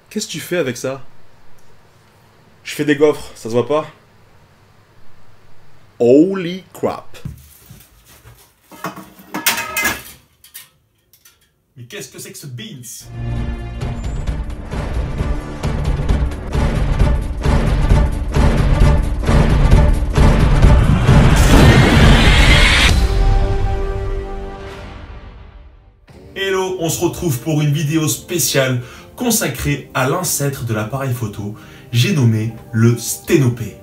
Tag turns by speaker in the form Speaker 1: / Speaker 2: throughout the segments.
Speaker 1: Qu'est-ce que tu fais avec ça? Je fais des gaufres, ça se voit pas? Holy crap!
Speaker 2: Mais qu'est-ce que c'est que ce beans? Hello, on se retrouve pour une vidéo spéciale consacrée à l'ancêtre de l'appareil photo, j'ai nommé le sténopé.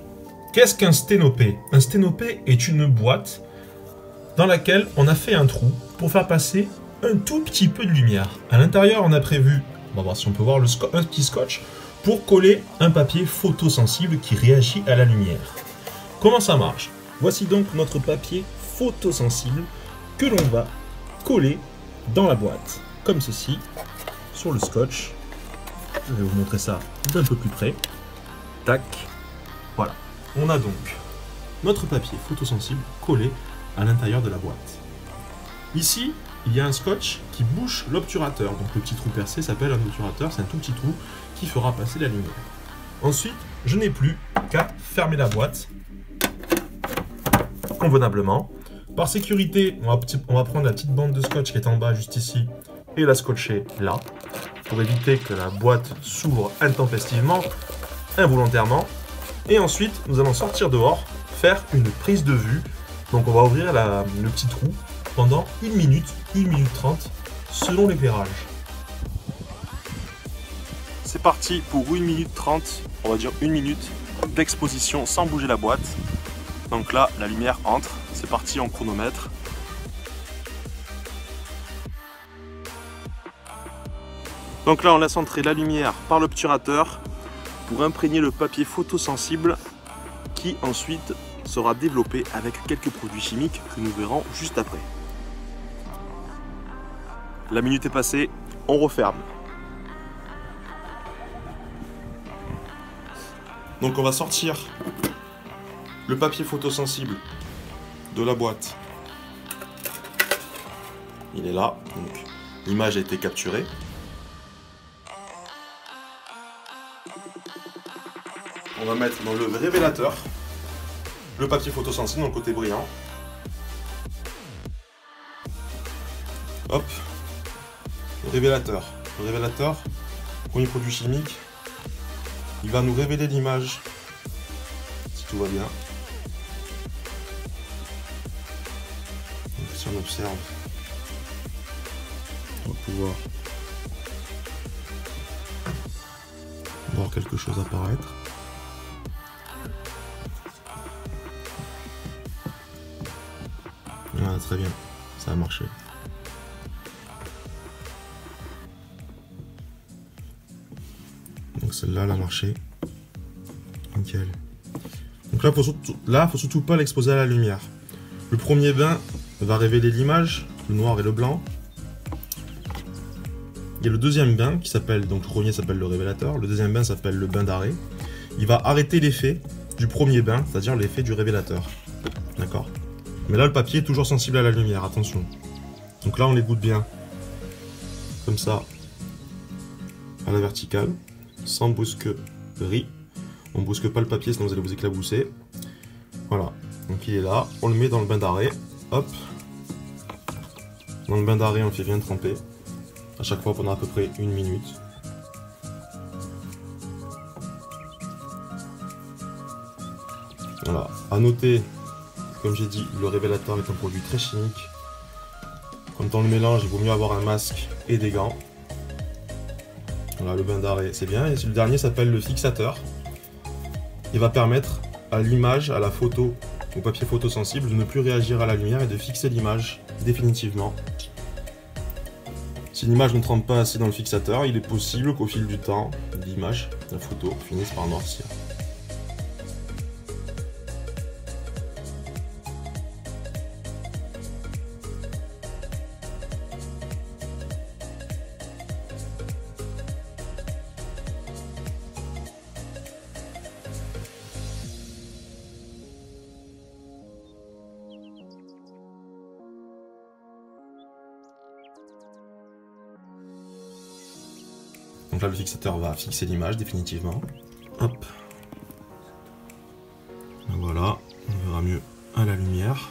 Speaker 2: Qu'est-ce qu'un sténopé? Un sténopé est une boîte dans laquelle on a fait un trou pour faire passer un tout petit peu de lumière. À l'intérieur, on a prévu, on va voir si on peut voir un petit scotch pour coller un papier photosensible qui réagit à la lumière. Comment ça marche? Voici donc notre papier photosensible que l'on va coller dans la boîte, comme ceci, sur le scotch. Je vais vous montrer ça d'un peu plus près. Tac. Voilà. On a donc notre papier photosensible collé à l'intérieur de la boîte. Ici, il y a un scotch qui bouche l'obturateur. Donc le petit trou percé s'appelle un obturateur, c'est un tout petit trou qui fera passer la lumière. Ensuite, je n'ai plus qu'à fermer la boîte convenablement. Par sécurité, on va prendre la petite bande de scotch qui est en bas juste ici et la scotcher là pour éviter que la boîte s'ouvre intempestivement, involontairement. Et ensuite, nous allons sortir dehors, faire une prise de vue. Donc on va ouvrir le petit trou pendant 1 minute 30 selon l'éclairage.
Speaker 1: C'est parti pour 1 minute 30, on va dire 1 minute d'exposition sans bouger la boîte. Donc là, la lumière entre, c'est parti en chronomètre. Donc là, on laisse entrer la lumière par l'obturateur pour imprégner le papier photosensible qui ensuite sera développé avec quelques produits chimiques que nous verrons juste après. La minute est passée, on referme. Donc on va sortir le papier photosensible de la boîte. Il est là, donc l'image a été capturée. On va mettre dans le révélateur le papier photosensible dans le côté brillant. Hop, le révélateur. Le révélateur, premier produit chimique, il va nous révéler l'image, si tout va bien. Donc si on observe, on va pouvoir voir quelque chose apparaître. Ah, très bien, ça a marché. Donc celle-là, elle a marché. Nickel. Donc là, faut surtout pas l'exposer à la lumière. Le premier bain va révéler l'image, le noir et le blanc. Il y a le deuxième bain qui s'appelle, donc le premier s'appelle le révélateur, le deuxième bain s'appelle le bain d'arrêt. Il va arrêter l'effet du premier bain, c'est-à-dire l'effet du révélateur. D'accord? Mais là, le papier est toujours sensible à la lumière, attention. Donc là, on l'éboute bien. Comme ça, à la verticale, sans brusquerie. On ne brusque pas le papier, sinon vous allez vous éclabousser. Voilà, donc il est là. On le met dans le bain d'arrêt. Hop. Dans le bain d'arrêt, on le fait bien tremper. À chaque fois pendant à peu près 1 minute. Voilà, à noter, comme j'ai dit, le révélateur est un produit très chimique. Quand on le mélange, il vaut mieux avoir un masque et des gants. Voilà, le bain d'arrêt, c'est bien. Et le dernier s'appelle le fixateur. Il va permettre à l'image, à la photo, au papier photosensible, de ne plus réagir à la lumière et de fixer l'image définitivement. Si l'image ne trempe pas assez dans le fixateur, il est possible qu'au fil du temps, l'image, la photo, finisse par noircir. Donc là, le fixateur va fixer l'image définitivement. Hop. Voilà, on verra mieux à la lumière.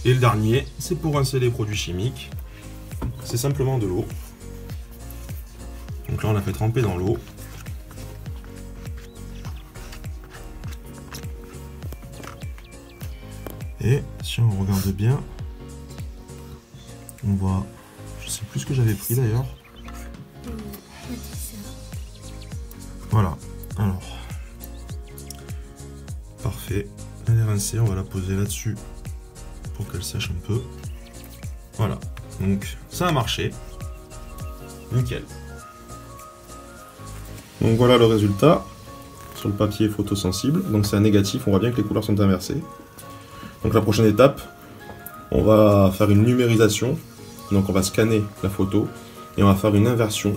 Speaker 1: Et le dernier, c'est pour rincer les produits chimiques. C'est simplement de l'eau. Donc là, on l'a fait tremper dans l'eau. Et si on regarde bien, on voit, je sais plus ce que j'avais pris d'ailleurs. Voilà, alors, parfait, elle est rincée, on va la poser là-dessus pour qu'elle sèche un peu. Voilà, donc ça a marché, nickel. Donc voilà le résultat sur le papier photosensible, donc c'est un négatif, on voit bien que les couleurs sont inversées. Donc la prochaine étape, on va faire une numérisation, donc on va scanner la photo et on va faire une inversion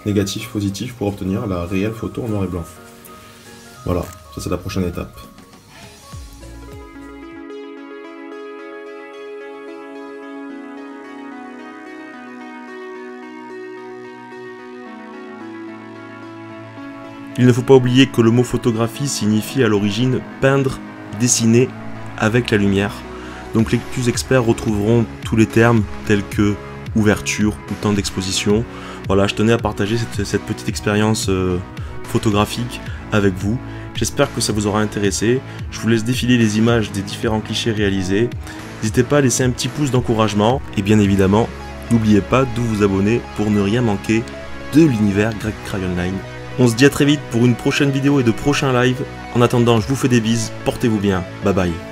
Speaker 1: négatif-positif pour obtenir la réelle photo en noir et blanc. Voilà, ça c'est la prochaine étape.
Speaker 3: Il ne faut pas oublier que le mot photographie signifie à l'origine peindre, dessiner avec la lumière. Donc les plus experts retrouveront tous les termes tels que ouverture ou temps d'exposition. Voilà, je tenais à partager cette petite expérience photographique avec vous. J'espère que ça vous aura intéressé. Je vous laisse défiler les images des différents clichés réalisés. N'hésitez pas à laisser un petit pouce d'encouragement. Et bien évidemment, n'oubliez pas de vous abonner pour ne rien manquer de l'univers Greg Crayonline. On se dit à très vite pour une prochaine vidéo et de prochains lives. En attendant, je vous fais des bises. Portez-vous bien. Bye bye.